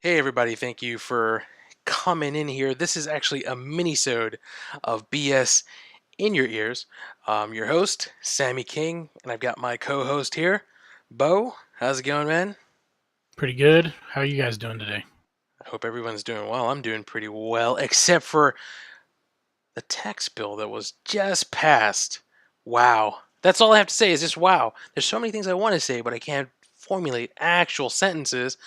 Hey everybody, thank you for coming in here. This is actually a mini-sode of BS in your ears. I'm your host, Sammy King, and I've got my co-host here, Bo. How's it going, man? Pretty good. How are you guys doing today? I hope everyone's doing well. I'm doing pretty well, except for the tax bill that was just passed. Wow. That's all I have to say is just wow. There's so many things I want to say, but I can't formulate actual sentences.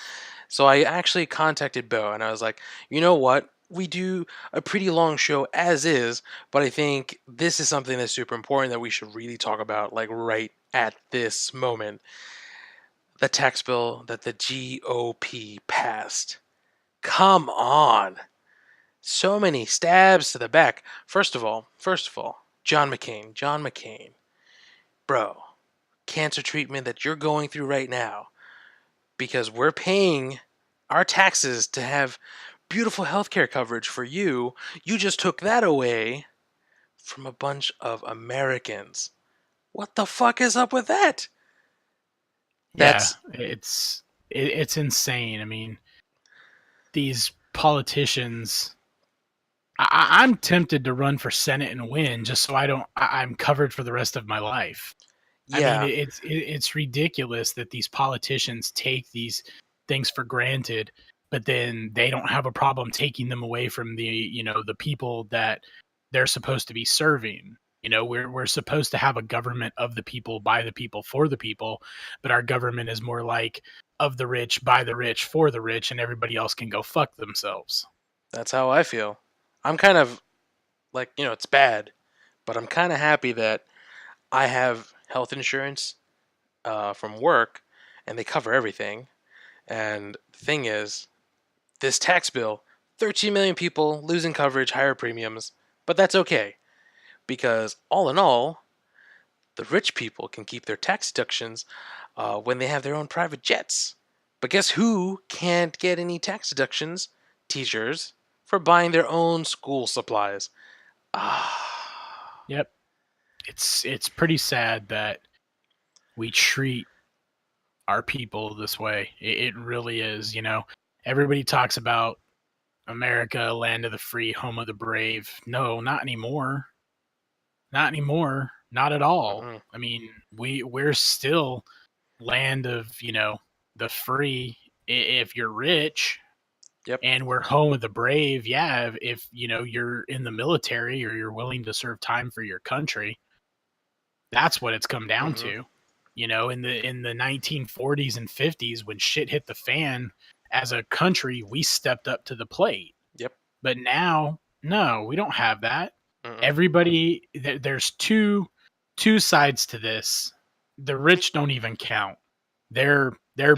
So I actually contacted Bo and I was like, you know what? We do a pretty long show as is, but I think this is something that's super important that we should really talk about, like right at this moment. The tax bill that the GOP passed. Come on. So many stabs to the back. First of all, John McCain. Bro, cancer treatment that you're going through right now because we're paying our taxes to have beautiful healthcare coverage for you. You just took that away from a bunch of Americans. What the fuck is up with that? Yeah, That's it's insane. I mean, these politicians. I'm tempted to run for Senate and win just so I don't. I'm covered for the rest of my life. I mean, yeah. it's ridiculous that these politicians take these things for granted, but then they don't have a problem taking them away from the people that they're supposed to be serving. We're supposed to have a government of the people, by the people, for the people, but our government is more like of the rich, by the rich, for the rich, and everybody else can go fuck themselves. That's how I feel. I'm kind of like, it's bad, but I'm kind of happy that I have health insurance from work and they cover everything. And the thing is, this tax bill, 13 million people losing coverage, higher premiums, but that's okay because all in all, the rich people can keep their tax deductions when they have their own private jets. But guess who can't get any tax deductions? Teachers for buying their own school supplies. Ah, Yep, it's pretty sad that we treat our people this way. It really is. Everybody talks about America, land of the free, home of the brave. No, not anymore. Not anymore. Not at all. mm-mm. I mean, we're still land of the free if you're rich, Yep. and we're home of the brave. Yeah, if you're in the military or you're willing to serve time for your country. That's what it's come down Mm-hmm. to. In the 1940s and 50s, when shit hit the fan, as a country, we stepped up to the plate. Yep. But now, no, we don't have that. Mm-mm. There's two sides to this. The rich don't even count. They're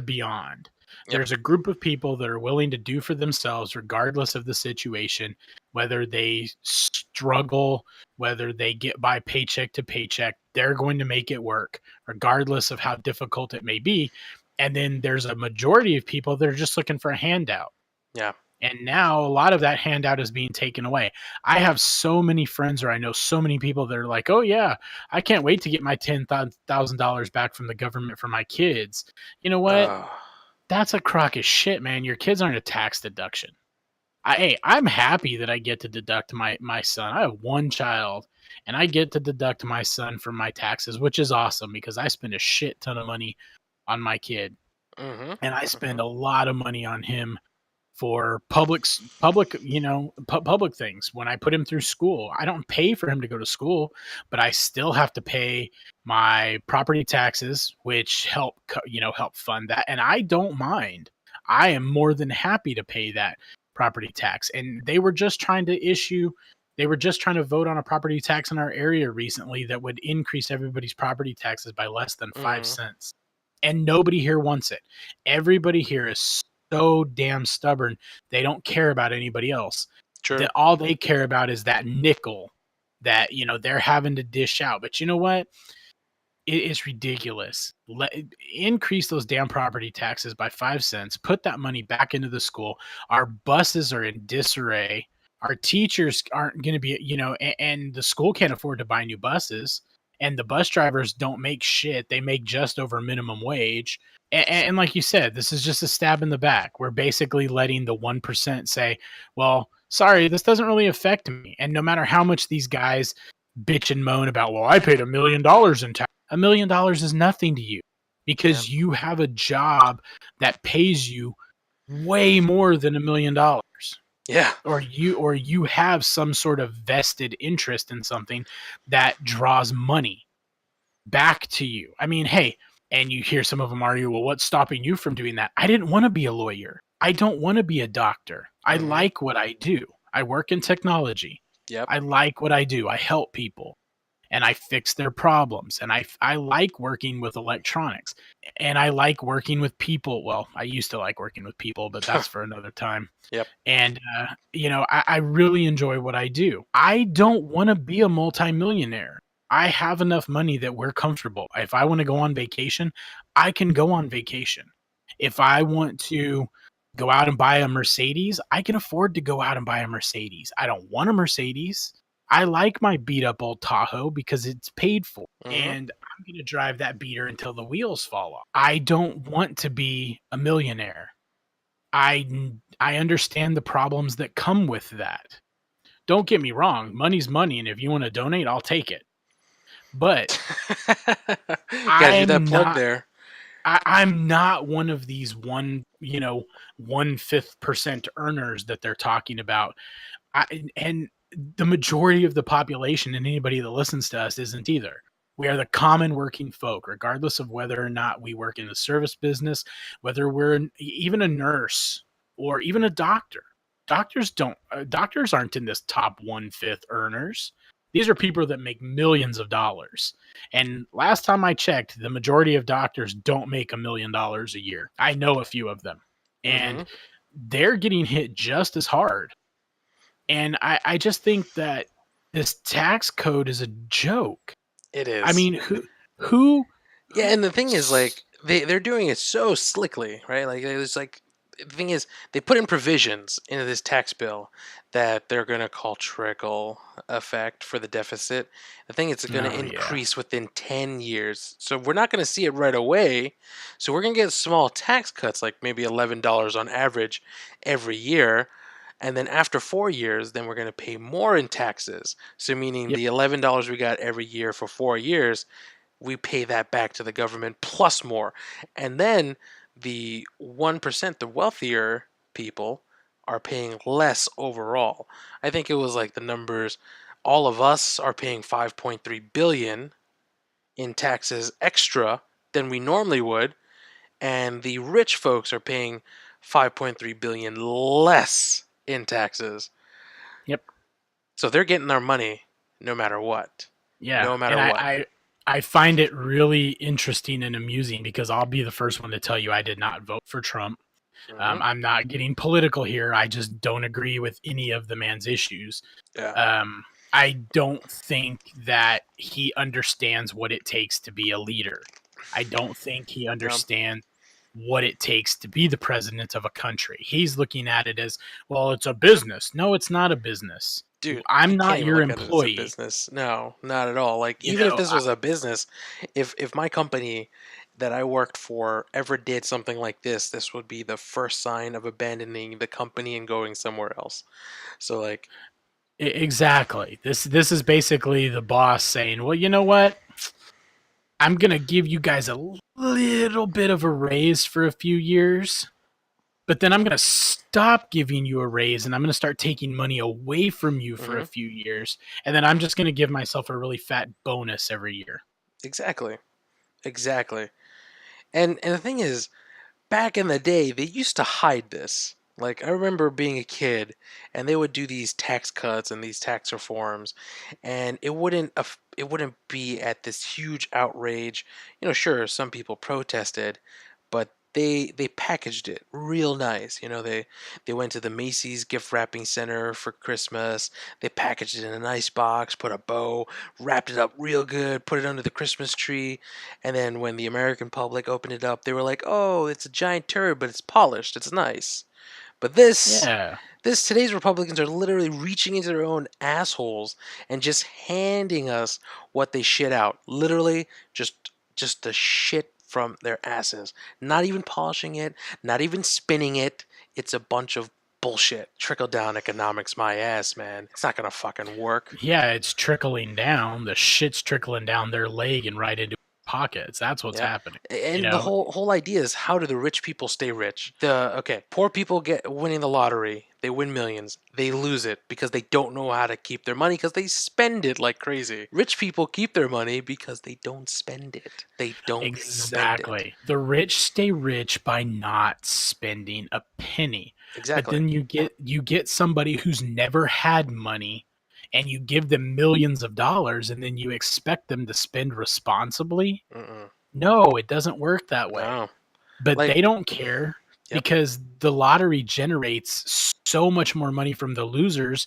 beyond. Yep. There's a group of people that are willing to do for themselves regardless of the situation, whether they struggle, whether they get by paycheck to paycheck, they're going to make it work regardless of how difficult it may be. And then there's a majority of people that are just looking for a handout. Yeah. And now a lot of that handout is being taken away. I have so many friends, or I know so many people that are like, "Oh yeah, I can't wait to get my $10,000 back from the government for my kids." You know what? Uh, That's a crock of shit, man. Your kids aren't a tax deduction. I'm happy that I get to deduct my son. I have one child, and I get to deduct my son from my taxes, which is awesome because I spend a shit ton of money on my kid, mm-hmm. and I Mm-hmm. spend a lot of money on him for public things. When I put him through school, I don't pay for him to go to school, but I still have to pay my property taxes, which help fund that, and I don't mind. I am more than happy to pay that property tax. And they were just trying to vote on a property tax in our area recently that would increase everybody's property taxes by less than 5 Mm-hmm. cents. And nobody here wants it. Everybody here is so damn stubborn. They don't care about anybody else. True. All they care about is that nickel that they're having to dish out. But you know what? It is ridiculous. Increase those damn property taxes by 5 cents. Put that money back into the school. Our buses are in disarray. Our teachers aren't going to be, and the school can't afford to buy new buses. and the bus drivers don't make shit. They make just over minimum wage. And like you said, this is just a stab in the back. We're basically letting the 1% say, well, sorry, this doesn't really affect me. And no matter how much these guys bitch and moan about, well, I paid $1 million in tax. $1 million is nothing to you Yeah. because you have a job that pays you way more than $1 million, Yeah. or you have some sort of vested interest in something that draws money back to you. I mean, hey, and you hear some of them argue, well, what's stopping you from doing that? I didn't want to be a lawyer. I don't want to be a doctor. I Hmm. like what I do. I work in technology. Yep. I like what I do. I help people and I fix their problems. And I like working with electronics and I like working with people. Well, I used to like working with people, but that's for another time. Yep. And, I really enjoy what I do. I don't want to be a multimillionaire. I have enough money that we're comfortable. If I want to go on vacation, I can go on vacation. If I want to go out and buy a Mercedes, I can afford to go out and buy a Mercedes. I don't want a Mercedes. I like my beat up old Tahoe because it's paid for. Hmm. And I'm going to drive that beater until the wheels fall off. I don't want to be a millionaire. I understand the problems that come with that. Don't get me wrong, money's money, and if you want to donate, I'll take it. But Gotta do that I'm plug not there. I'm not one of these 1/5% earners that they're talking about. And the majority of the population and anybody that listens to us isn't either. We are the common working folk, regardless of whether or not we work in the service business, whether even a nurse or even a doctor. Doctors aren't in this top 1/5 earners. These are people that make millions of dollars. And last time I checked, the majority of doctors don't make $1 million a year. I know a few of them. Hmm. And they're getting hit just as hard. And I just think that this tax code is a joke. It I is. mean, who Yeah, and the thing is, like, they're doing it so slickly, right? Like, it's like the thing is, they put in provisions into this tax bill that they're gonna call trickle effect for the deficit. The thing is, it's gonna Oh yeah. increase within 10 years, so we're not gonna see it right away. So we're gonna get small tax cuts, like maybe $11 on average every year. And then after 4 years, then we're going to pay more in taxes. So, meaning Yep. the $11 we got every year for 4 years, we pay that back to the government plus more. And then the 1%, the wealthier people, are paying less overall. I think it was like the numbers, all of us are paying 5.3 billion in taxes extra than we normally would, and the rich folks are paying 5.3 billion less in taxes. Yep. So they're getting their money no matter what. Yeah. No And matter I, what. I I find it really interesting and amusing because I'll be the first one to tell you I did not vote for Trump. Hmm. I'm not getting political here. I just don't agree with any of the man's issues. Yeah. Um, I don't think that he understands what it takes to be a leader. I don't think he No. understands what it takes to be the president of a country. He's looking at it as, well, it's a business. No, it's not a business. Dude, you I'm can't not even your look at it as a employee. business. No, not at all. Like, You even if know, this was a business, if my company that I worked for ever did something like this would be the first sign of abandoning the company and going somewhere else. So, like, exactly. This is basically the boss saying, well, you know what? I'm gonna give you guys a little bit of a raise for a few years, but then I'm going to stop giving you a raise and I'm going to start taking money away from you for a hmm, few years. And then I'm just going to give myself a really fat bonus every year. exactly, exactly. And the thing is, back in the day, they used to hide this. Like, I remember being a kid, and they would do these tax cuts and these tax reforms, and it wouldn't be at this huge outrage. Sure, some people protested, but they packaged it real nice. They went to the Macy's gift wrapping center for Christmas. They packaged it in a nice box, put a bow, wrapped it up real good, put it under the Christmas tree, and then when the American public opened it up, they were like, "Oh, it's a giant turd, but it's polished. It's nice." But this Yeah. Today's Republicans are literally reaching into their own assholes and just handing us what they shit out. Literally, just the shit from their asses. Not even polishing it, not even spinning it. It's a bunch of bullshit. Trickle down economics, my ass, man. It's not gonna fucking work. Yeah, it's trickling down. The shit's trickling down their leg and right into pockets. That's what's Yep. happening. You And the know, whole idea is, how do the rich people stay rich? The Okay, poor people get winning the lottery. They win millions. They lose it because they don't know how to keep their money because they spend it like crazy. Rich people keep their money because they don't spend it. They don't spend it. exactly. The rich stay rich by not spending a penny. But Exactly. then you get somebody who's never had money and you give them millions of dollars and then you expect them to spend responsibly? Mm-mm. No, it doesn't work that way. No. But Like, they don't care yep. because the lottery generates so much more money from the losers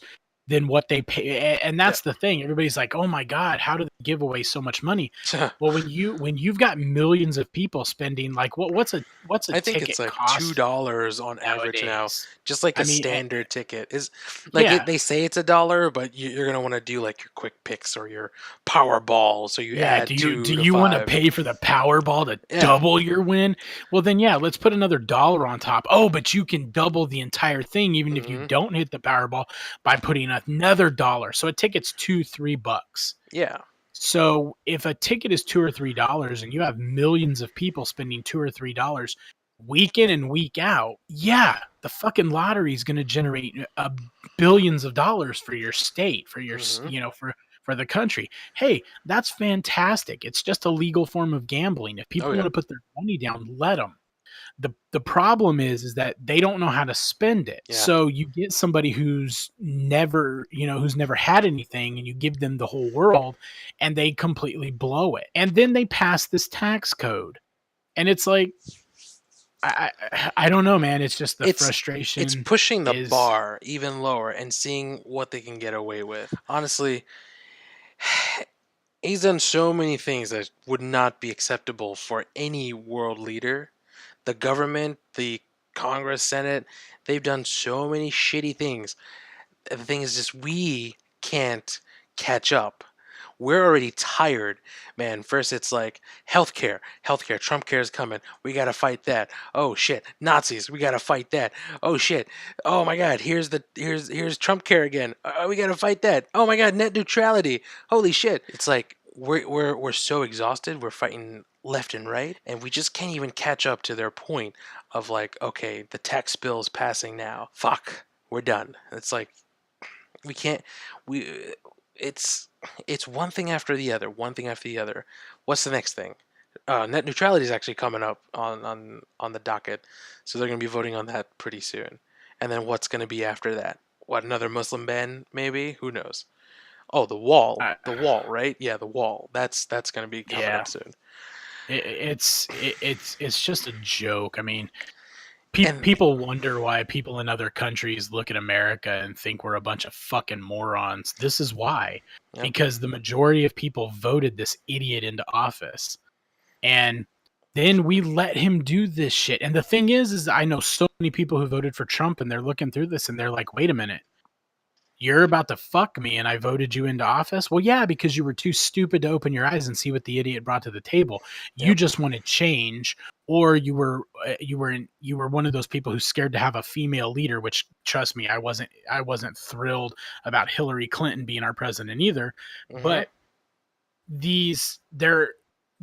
than what they pay. And Yep. that's the thing. Everybody's like, "Oh my god, how do they give away so much money?" Well, when you've got millions of people spending, like what's a I think it's ticket like cost $2 on average now, nowadays? just like I a mean, standard ticket is. Like yeah. they say it's $1, but you're gonna want to do like your quick picks or your Powerball, so you Yeah, add do two to you wanna five. pay for the Powerball to Yeah. double your win? Well, then, yeah, let's put another dollar on top. Oh, but you can double the entire thing even if you Hmm. don't hit the Powerball by putting another dollar. So a ticket's 2, $3. Yeah. So if a ticket is 2 or $3 and you have millions of people spending 2 or $3 week in and week out, yeah, the fucking lottery is gonna generate, billions of dollars for your state, for your Hmm. for the country. Hey, that's fantastic. It's just a legal form of gambling. If Oh people yeah. wanna put their money down, let them. The problem is that they don't know how to spend it. Yeah. So you get somebody who's never had anything and you give them the whole world and they completely blow it. And then they pass this tax code. And it's like I don't know, man. It's just the It's frustration pushing the is bar even lower and seeing what they can get away with. Honestly, he's done so many things that would not be acceptable for any world leader. The government, the Congress, Senate, they've done so many shitty things. The thing is just, we can't catch up. We're already tired, man. First it's like healthcare, Trump care is coming. We gotta fight that. Oh shit, Nazis, we gotta fight that. Oh shit, oh my god, here's Trump care again. We gotta fight that. Oh my god, net neutrality. Holy shit. It's like we're so exhausted. We're fighting left and right, and we just can't even catch up to their point of like, okay, the tax bill is passing now. Fuck, we're done. It's like, we can't, we it's it's one thing after the other, one thing after the other. What's the next thing? Net neutrality is actually coming up on the docket, so they're going to be voting on that pretty soon. And then what's going to be after that? What, another Muslim ban maybe? Who knows? Oh, uh, the wall, right? Yeah, the wall. That's going to be coming yeah. up soon. It's just a joke. I mean, And people wonder why people in other countries look at America and think we're a bunch of fucking morons. This is why. yep. Because the majority of people voted this idiot into office. And then we let him do this shit. And the thing is I know so many people who voted for Trump and they're looking through this and they're like, wait a minute, you're about to fuck me and I voted you into office? Well, yeah, because you were too stupid to open your eyes and see what the idiot brought to the table. You Yep. just wanted change, or you were one of those people who's scared to have a female leader, which trust me, I wasn't thrilled about Hillary Clinton being our president either. Mhm. But these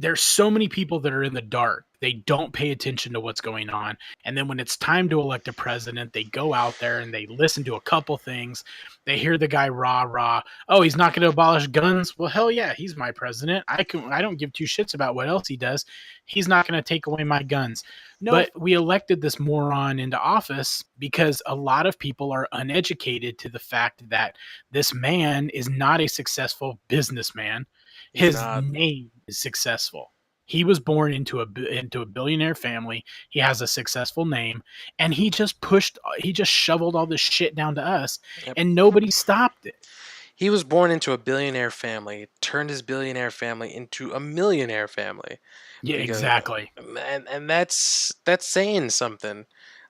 there's so many people that are in the dark. They don't pay attention to what's going on. And then when it's time to elect a president, they go out there and they listen to a couple things. They hear the guy rah rah. Oh, he's not going to abolish guns. Well, hell yeah, he's my president. I don't give two shits about what else he does. He's not going to take away my guns. No. But we elected this moron into office because a lot of people are uneducated to the fact that this man is not a successful businessman. He's His not. name is successful. He was born into a billionaire family. He has a successful name, and he just shoveled all this shit down to us, Yep. and nobody stopped it. He was born into a billionaire family, turned his billionaire family into a millionaire family, Yeah, because exactly. and that's saying something.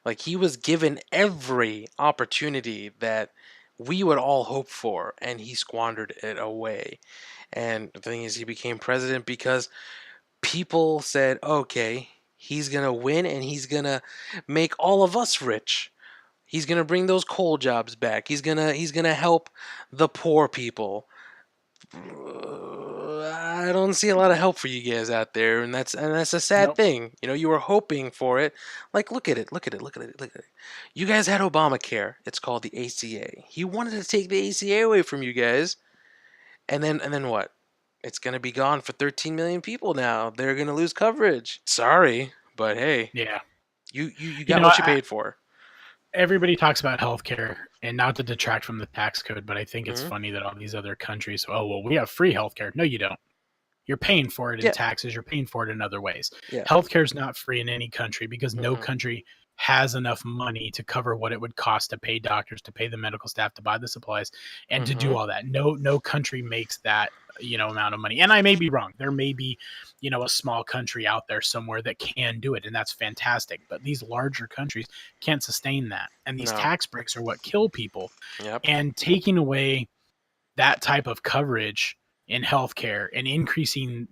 Like he was given every opportunity that we would all hope for, and he squandered it away. And the thing is, he became president because people said, okay, he's gonna win and he's gonna make all of us rich. He's gonna bring those coal jobs back. He's gonna help the poor people. I don't see a lot of help for you guys out there, and that's a sad Nope. thing. You know, you were hoping for it. Like, look at it, look at it, look at it, look at it. You guys had Obamacare. It's called the ACA. He wanted to take the ACA away from you guys, and then what? It's gonna be gone for 13 million people now. They're gonna lose coverage. Sorry, but hey, Yeah. you You got know, what you paid for. everybody talks about healthcare, and not to detract from the tax code, but I think it's Hmm. funny that all these other countries, oh, well, we have free healthcare. No, you don't. You're paying for it in Yeah, taxes. You're paying for it in other ways. yeah. Healthcare is not free in any country because no Mm-mm. country has enough money to cover what it would cost to pay doctors, to pay the medical staff, to buy the supplies, and to do Mm-hmm. all that. No country makes that amount of money. And I may be wrong. There may be a small country out there somewhere that can do it, and that's fantastic. But these larger countries can't sustain that, and these No. tax breaks are what kill people. Yep. And taking away that type of coverage in healthcare and increasing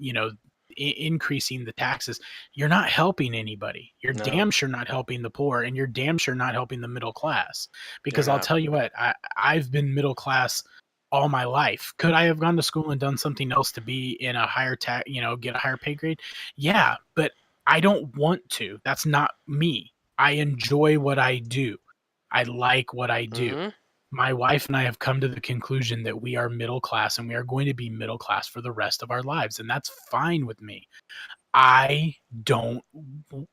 the taxes, you're not helping anybody. You're No, damn sure not helping the poor, and you're damn sure not helping the middle class. you're Because I'll not. tell you what, I've been middle class all my life. Could I have gone to school and done something else to be in a higher get a higher pay grade? Yeah, but I don't want to. That's not me. I enjoy what I do. I like what I do. Mm-hmm. My wife and I have come to the conclusion that we are middle class, and we are going to be middle class for the rest of our lives. And that's fine with me. I don't,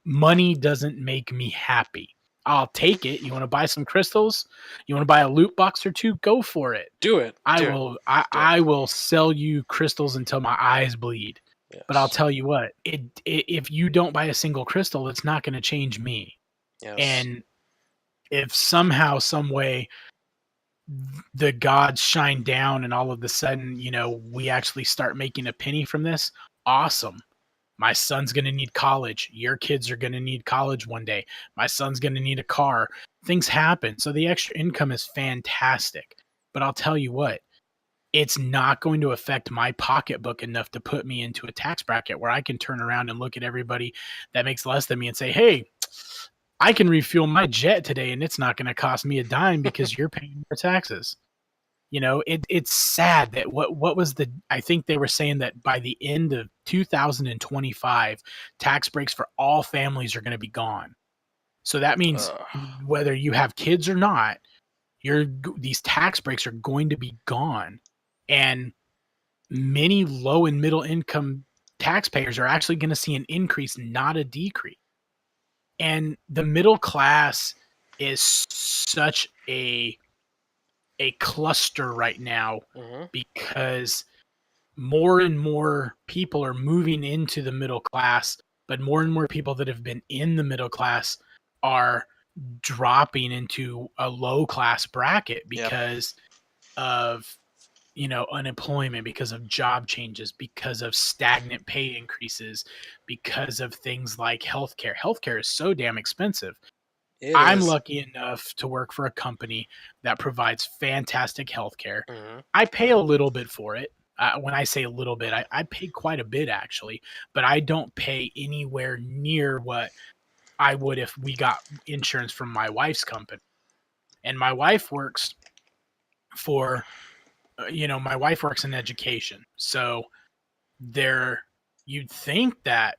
money doesn't make me happy. I'll take it. You want to buy some crystals? You want to buy a loot box or two? Go for it. Do it. I Do it. will, I, Do it. I will sell you crystals until my eyes bleed. But I'll Yes. tell you what, if you don't buy a single crystal, it's not going to change me. Yes. And if somehow, some way, the gods shine down and all of a sudden, we actually start making a penny from this, awesome. My son's going to need college. Your kids are going to need college one day. My son's going to need a car. Things happen. So the extra income is fantastic. But I'll tell you what, it's not going to affect my pocketbook enough to put me into a tax bracket where I can turn around and look at everybody that makes less than me and say, hey, I can refuel my jet today and it's not going to cost me a dime because you're paying more taxes. It's sad that what was the I think they were saying that by the end of 2025, tax breaks for all families are going to be gone. So that means Ugh. whether you have kids or not, these tax breaks are going to be gone. And many low and middle income taxpayers are actually going to see an increase, not a decrease. And the middle class is such a cluster right now Mm-hmm. because more and more people are moving into the middle class, but more and more people that have been in the middle class are dropping into a low class bracket Yep. because of unemployment, because of job changes, because of stagnant pay increases, because of things like healthcare. Healthcare is so damn expensive. It I'm is. lucky enough to work for a company that provides fantastic healthcare. Mm-hmm. I pay a little bit for it. When I say a little bit, I pay quite a bit actually, but I don't pay anywhere near what I would if we got insurance from my wife's company. And my wife works for, my wife works in education. So there, you'd think that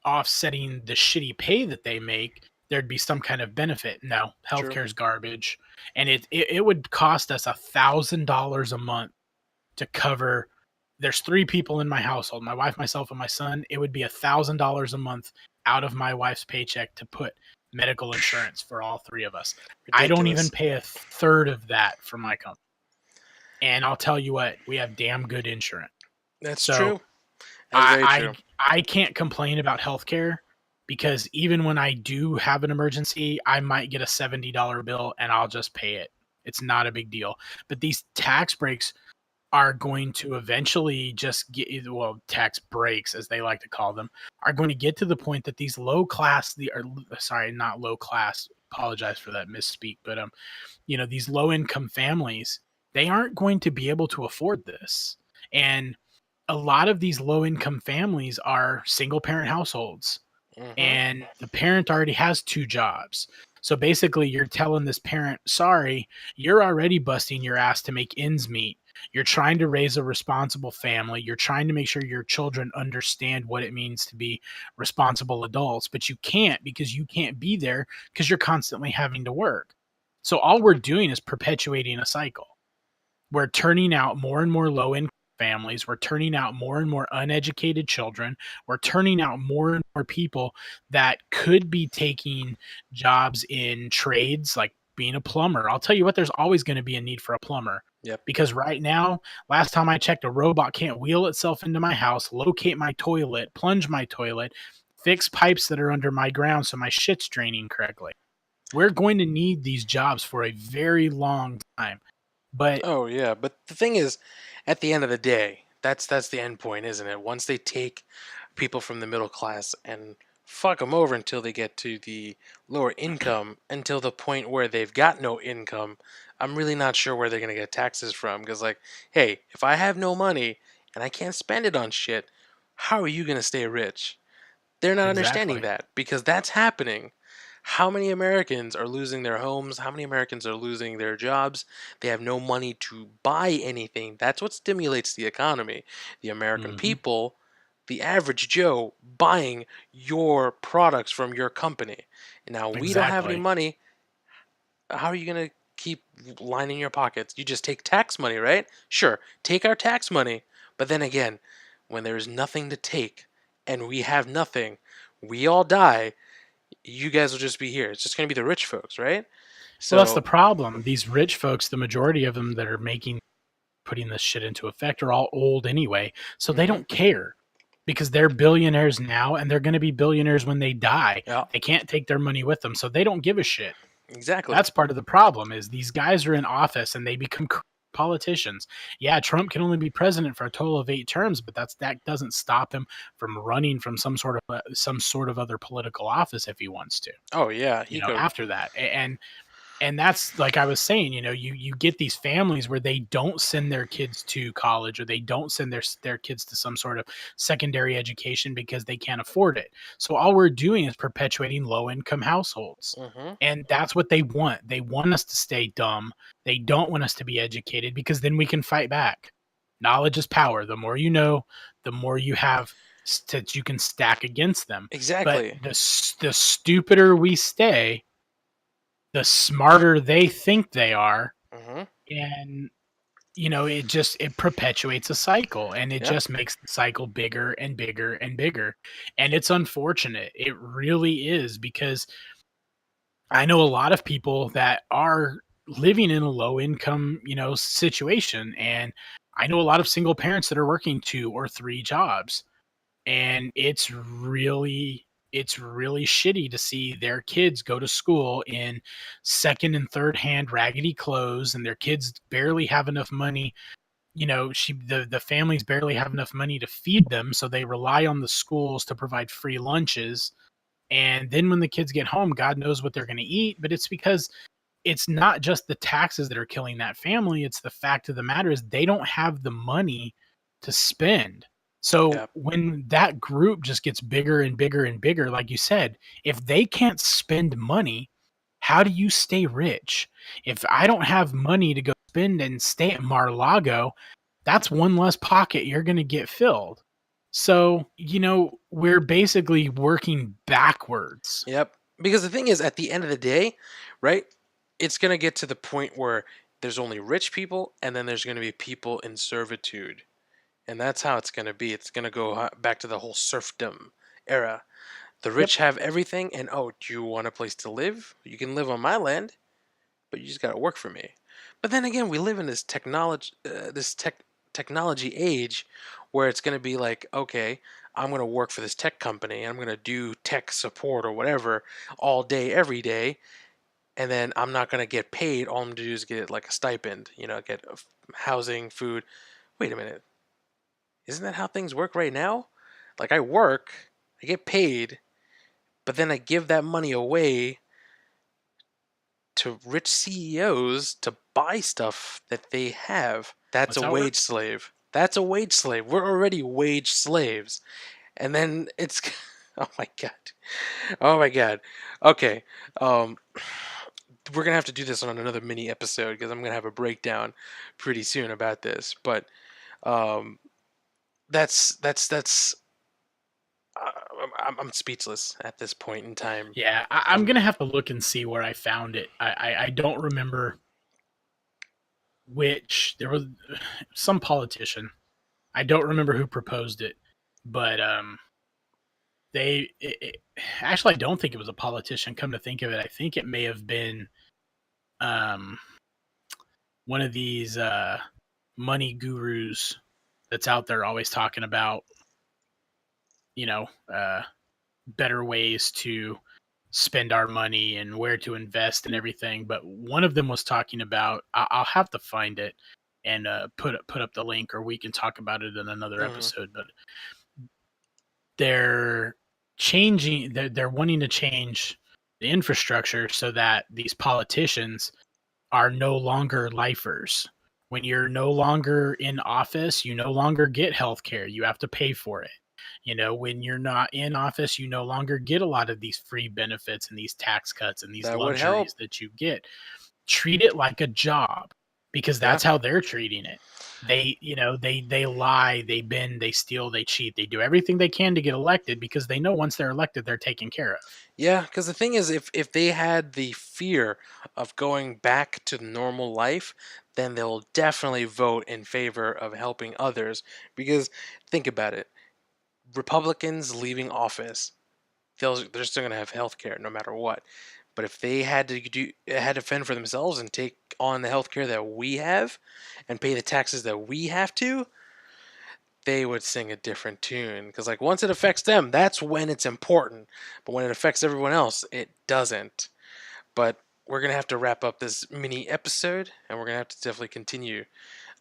offsetting the shitty pay that they make, there'd be some kind of benefit. No, True. healthcare is garbage, and it would cost us $1,000 a month to cover. There's three people in my household: my wife, myself, and my son. It would be $1,000 a month out of my wife's paycheck to put medical insurance for all three of us. I don't even Ridiculous. pay a third of that for my company. And I'll tell you what, we have damn good insurance. That's So true. That's very I true. I can't complain about healthcare because even when I do have an emergency, I might get a $70 bill and I'll just pay it. It's not a big deal. But these tax breaks are going to eventually just get, well, tax breaks as they like to call them, are going to get to the point that these low class, sorry, not low class, apologize for that misspeak, but these low income families, they aren't going to be able to afford this. And a lot of these low income families are single parent households, Mm-hmm. and the parent already has 2 jobs. So basically, you're telling this parent, "Sorry, you're already busting your ass to make ends meet. You're trying to raise a responsible family. You're trying to make sure your children understand what it means to be responsible adults, but you can't because you can't be there because you're constantly having to work." So all we're doing is perpetuating a cycle. We're turning out more and more low income families. We're turning out more and more uneducated children. We're turning out more and more people that could be taking jobs in trades like being a plumber. I'll tell you what, there's always going to be a need for a plumber. Yep. Because right now, last time I checked, a robot can't wheel itself into my house, locate my toilet, plunge my toilet, fix pipes that are under my ground so my shit's draining correctly. We're going to need these jobs for a very long time. But Oh yeah, but the thing is, at the end of the day, that's the end point, isn't it? Once they take people from the middle class and fuck them over until they get to the lower income, until the point where they've got no income, I'm really not sure where they're gonna get taxes from. Because like, hey, if I have no money and I can't spend it on shit, how are you gonna stay rich? They're not understanding exactly. that because that's happening. How many Americans are losing their homes? How many Americans are losing their jobs? They have no money to buy anything. That's what stimulates the economy. The American Mhm. people, the average Joe, buying your products from your company. And now we don't have any Exactly. money. How are you going to keep lining your pockets? You just take tax money, right? Sure, take our tax money. But then again, when there is nothing to take and we have nothing, we all die. You guys will just be here. It's just going to be the rich folks, right? Well, that's the So, problem. These rich folks, the majority of them that are putting this shit into effect are all old anyway, so they hmm don't care because they're billionaires now and they're gonna be billionaires when they die. yeah, They can't take their money with them, so they don't give a shit. exactly. That's part of the problem is these guys are in office and they become politicians. Yeah, Trump can only be president for a total of 8 terms, but that doesn't stop him from running from some sort of other political office if he wants to, Oh yeah, he could. after that. And that's like I was saying, you get these families where they don't send their kids to college or they don't send their kids to some sort of secondary education because they can't afford it. So all we're doing is perpetuating low income households. hmm And that's what they want. They want us to stay dumb. They don't want us to be educated because then we can fight back. Knowledge is power. The more you know, the more you have that you can stack against them. But Exactly. the stupider we stay, the smarter they think they are, hmm and it perpetuates a cycle, and it Yep. just makes the cycle bigger and bigger and bigger. And it's unfortunate, it really is, because I know a lot of people that are living in a low income situation, and I know a lot of single parents that are working 2 or 3 jobs, and it's really shitty to see their kids go to school in second and third hand raggedy clothes, and their kids barely have enough money. The families barely have enough money to feed them, so they rely on the schools to provide free lunches. And then when the kids get home, God knows what they're going to eat. But it's because it's not just the taxes that are killing that family. It's the fact of the matter is they don't have the money to spend. So Yep. when that group just gets bigger and bigger and bigger, like you said, if they can't spend money, how do you stay rich? If I don't have money to go spend and stay at Mar-Lago, that's one less pocket you're going to get filled. So, we're basically working backwards. Yep. Because the thing is, at the end of the day, right? It's gonna get to the point where there's only rich people, and then there's gonna be people in servitude, and that's how it's gonna be. It's gonna go back to the whole serfdom era. The Yep. rich have everything, and oh, do you want a place to live? You can live on my land, but you just gotta work for me. But then again, we live in this technology age where it's gonna be like, okay, I'm gonna work for this tech company, and I'm gonna do tech support or whatever all day, every day, and then I'm not gonna get paid. All I'm gonna do is get like a stipend, get housing, food. Wait a minute, isn't that how things work right now? Like I work, I get paid, but then I give that money away to rich CEOs to buy stuff that they have. That's That's a how it wage works. slave. That's a wage slave. We're already wage slaves. And then it's oh my god. Oh my god. Okay. Um we're going to have to do this on another mini episode because I'm going to have a breakdown pretty soon about this. But um that's uh, I'm speechless at this point in time. Yeah, I'm Um, gonna have to look and see where I found it. I don't remember which there was some politician. I don't remember who proposed it, but they actually I don't think it was a politician. Come to think of it, I think it may have been um one of these money gurus that's out there always talking about you know uh better ways to spend our money and where to invest and everything. But one of them was talking about. I'll have to find it and put up the link, or we can talk about it in another mhm. episode. But they're changing. They're wanting to change the infrastructure so that these politicians are no longer lifers. When you're no longer in office, you no longer get health care. You have to pay for it. When you're not in office, you no longer get a lot of these free benefits and these tax cuts and these That would help. luxuries that you get. Treat it like a job because Yeah. that's how they're treating it. They lie, they bend, they steal, they cheat, they do everything they can to get elected because they know once they're elected, they're taken care of. Yeah, because the thing is, if they had the fear of going back to normal life, then they'll definitely vote in favor of helping others. Because think about it, Republicans leaving office, they're still gonna have health care no matter what. But if they had to fend for themselves and take on the health care that we have, and pay the taxes that we have to, they would sing a different tune. Because like once it affects them, that's when it's important. But when it affects everyone else, it doesn't. But we're gonna have to wrap up this mini episode, and we're gonna have to definitely continue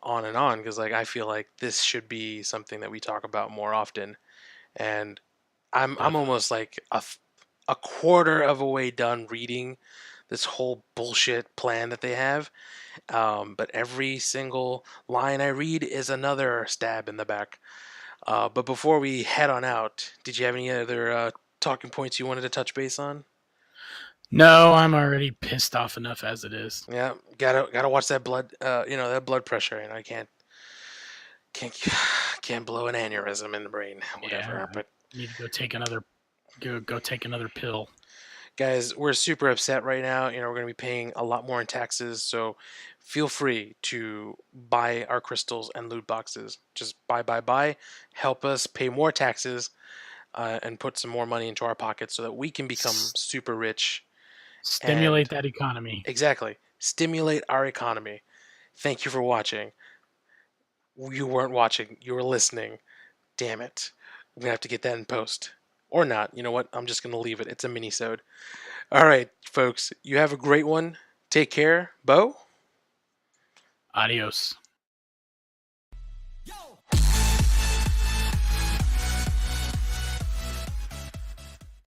on and on because like I feel like this should be something that we talk about more often. And I'm Definitely. almost like a quarter of a way done reading this whole bullshit plan that they have. But every single line I read is another stab in the back. But before we head on out, did you have any other talking points you wanted to touch base on? No, I'm already pissed off enough as it is. Yeah, gotta watch that blood. That blood pressure, and I can't can't blow an aneurysm in the brain, Yeah, whatever. I But need to go take another pill. guys, we're super upset right now. We're gonna be paying a lot more in taxes, so feel free to buy our crystals and loot boxes. Just buy. Help us pay more taxes and put some more money into our pockets so that we can become S- super rich Stimulate and that economy. exactly stimulate our economy. Thank you for watching. You weren't watching, you were listening. Damn it. I'm gonna have to get that in post. Or not. You know what? I'm just gonna leave it. It's a mini-sode. Alright, folks. You have a great one. Take care. Bo? Adios.